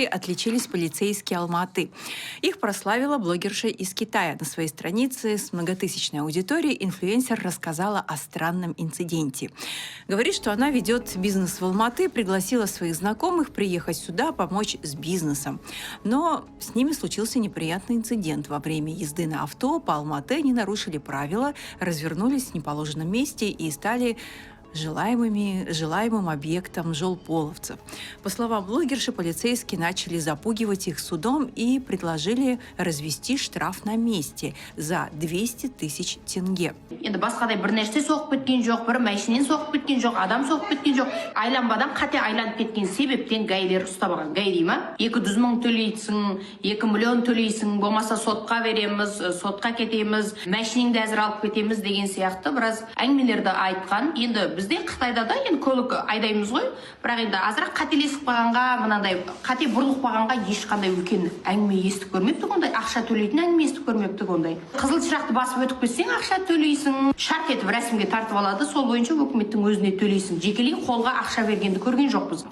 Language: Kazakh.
Отличились полицейские Алма-Аты. Их прославила блогерша из Китая. На своей странице с многотысячной аудиторией инфлюенсер рассказала о странном инциденте. Говорит, что она ведет бизнес в Алма-Аты, пригласила своих знакомых приехать сюда помочь с бизнесом. Но с ними случился неприятный инцидент. Во время езды на авто по Алма-Аты они нарушили правила, развернулись в неположенном месте и стали желаемым объектом жолполовцев. По словам блогерши, полицейские начали запугивать их судом и предложили развести штраф на месте за 200 тысяч тенге. Енді басқадай бір нәрсе соғып кеткен жоқ, бір машинен соғып кеткен жоқ, адам соғып кеткен жоқ. Айланбадан қате айланып кеткен себептен гайдер ұстап алған. Гай дей ма? 200 мың төлейсің, 2 миллион төлейсің, болмаса сотқа береміз, сотқа кетеміз, машинеңді әзір алып кетеміз деген сияқты біраз әңгімелерді айтқан. Енді бізде Қытайда да енді көлік айдаймыз ғой, бірақ енді азырақ қателесіп қалғанға, мынандай қате бұрылып қалғанға ешқандай үлкен әңгіме естіп көрмепті, ондай ақша төлейтін әңгіме естіп көрмепті, ондай. Қызыл шырақты басып өтіп кетсең, ақша төлейсің, шарт етіп рәсімге тартып алады, сол бойынша өкіметтің өзіне төлейсің. Жекелей қолға ақша бергенді көрген жоқпыз.